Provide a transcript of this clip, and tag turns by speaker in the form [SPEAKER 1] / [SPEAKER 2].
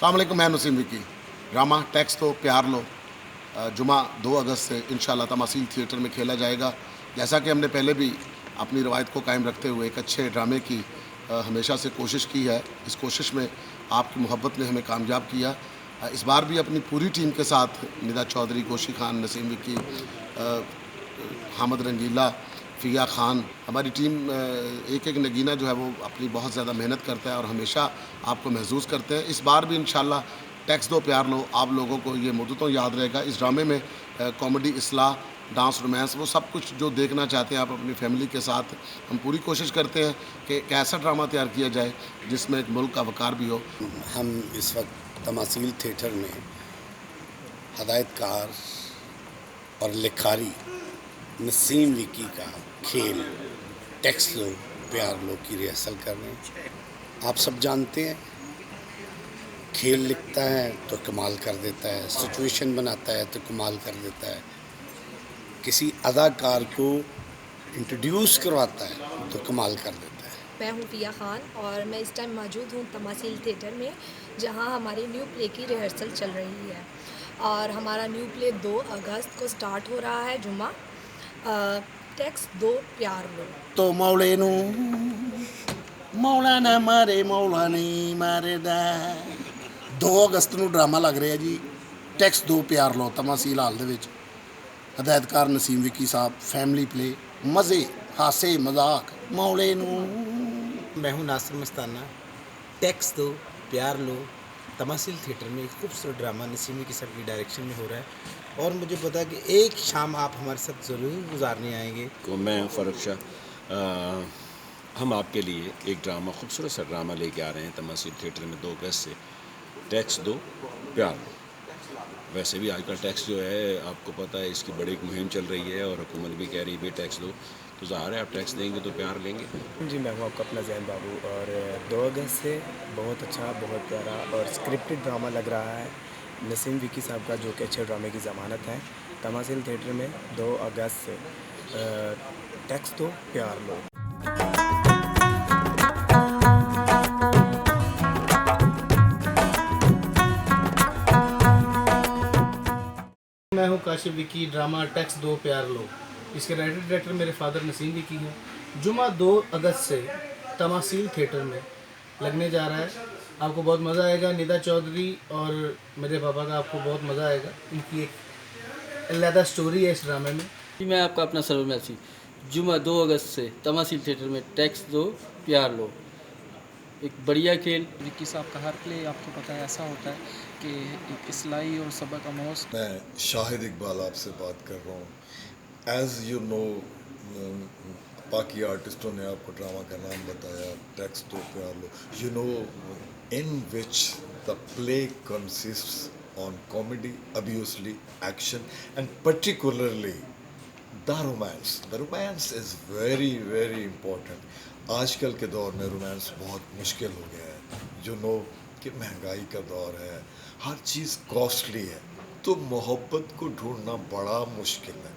[SPEAKER 1] अस्सलाम वालेकुम, मैं नसीम विकी। ड्रामा टैक्स दो प्यार लो जुमा 2 अगस्त से इंशाल्लाह तमासील थिएटर में खेला जाएगा। जैसा कि हमने पहले भी अपनी रवायत को कायम रखते हुए एक अच्छे ड्रामे की हमेशा से कोशिश की है। इस कोशिश में आपकी मोहब्बत ने हमें कामयाब किया। इस बार भी अपनी पूरी टीम के साथ निदा चौधरी, गोशी खान, नसीम विकी, हामिद रंगीला, फ़िया खान, हमारी टीम एक एक नगीना जो है वो अपनी बहुत ज़्यादा मेहनत करता है और हमेशा आपको महसूस करते हैं। इस बार भी इंशाल्लाह टैक्स दो प्यार लो आप लोगों को ये मुद्दतों याद रहेगा। इस ड्रामे में कॉमेडी, इस्लाह, डांस, रोमांस वो सब कुछ जो देखना चाहते हैं आप अपनी फैमिली के साथ, हम पूरी कोशिश करते हैं कि एक ऐसा ड्रामा तैयार किया जाए जिसमें एक मुल्क का वक़ार भी हो।
[SPEAKER 2] हम इस वक्त तमासील थिएटर में हदायतकार और लिखारी नसीम विकी का खेल टैक्स लो प्यार लो की रिहर्सल कर रहे हैं। आप सब जानते हैं खेल लिखता है तो कमाल कर देता है, सिचुएशन बनाता है तो कमाल कर देता है, किसी अदाकार को इंट्रोड्यूस करवाता है तो कमाल कर देता है।
[SPEAKER 3] मैं हूँ फ़िया खान और मैं इस टाइम मौजूद हूँ तमासील थिएटर में, जहाँ हमारी न्यू प्ले की रिहर्सल चल रही है और हमारा न्यू प्ले 2 अगस्त को स्टार्ट हो रहा है जुमा। टैक्स दो प्यार लो।
[SPEAKER 2] तो मौले नू मौला ना मारे मौला नहीं मारे दा 2 अगस्त ਨੂੰ ड्रामा लग रहा है जी टैक्स दो प्यार लो तमासील हाल दे विच। हदायतकार नसीम विकी साहब, फैमिली प्ले, मज़े, हासे, मजाक, मौले नू।
[SPEAKER 4] मैं हूं नासिर मस्ताना। टैक्स दो प्यार लो तमासील थिएटर में एक खूबसूरत ड्रामा नसीम विकी साहब की डायरेक्शन में हो रहा है और मुझे पता है कि एक शाम आप हमारे साथ ज़रूर गुजारने आएंगे।
[SPEAKER 5] तो मैं फ़ारूक शाह, हम आपके लिए एक ड्रामा, खूबसूरत सा ड्रामा लेके आ रहे हैं तमासील थिएटर में 2 अगस्त से। टैक्स दो प्यार लो। वैसे भी आजकल टैक्स जो है आपको पता है इसकी बड़ी एक मुहिम चल रही है और हुकूमत भी कह रही है भाई टैक्स दो, तो ज़ाहिर है आप टैक्स देंगे तो प्यार लेंगे।
[SPEAKER 6] जी, मैं हूँ आपका अपना ज़ैन बाबू और 2 अगस्त से बहुत अच्छा, बहुत प्यारा और स्क्रिप्टेड ड्रामा लग रहा है नसीम विकी साहब का, जो कि अच्छे ड्रामे की ज़मानत है। तमासील थिएटर में 2 अगस्त से टैक्स दो प्यार लो।
[SPEAKER 7] मैं हूँ काशिफ विकी। ड्रामा टैक्स दो प्यार लो, इसके राइटर डायरेक्टर मेरे फादर नसीम विकी हैं। जुमा 2 अगस्त से तमासील थिएटर में लगने जा रहा है। आपको बहुत मज़ा आएगा। निदा चौधरी और मेरे पापा का आपको बहुत मज़ा आएगा। इनकी एक अलग स्टोरी है इस ड्रामे में।
[SPEAKER 8] जी, मैं आपका अपना सरवर मैसी। जुमा 2 अगस्त से तमासील थिएटर में टैक्स दो प्यार लो, एक बढ़िया खेल।
[SPEAKER 9] विक्की साहब का हर प्ले आपको पता है ऐसा होता है कि एक इस्लाई और सबक आमोज़।
[SPEAKER 10] मैं शाहिद इकबाल आपसे बात कर रहा हूँ। एज़ यू नो, बाकी आर्टिस्टों ने आपको ड्रामा का नाम बताया टैक्स दो प्यार लो। You know in which the play consists on comedy, obviously action and particularly the romance. The romance is very very important. आजकल के दौर में रोमांस बहुत मुश्किल हो गया है। यू नो कि महंगाई का दौर है, हर चीज़ कॉस्टली है, तो मोहब्बत को ढूंढना बड़ा मुश्किल है।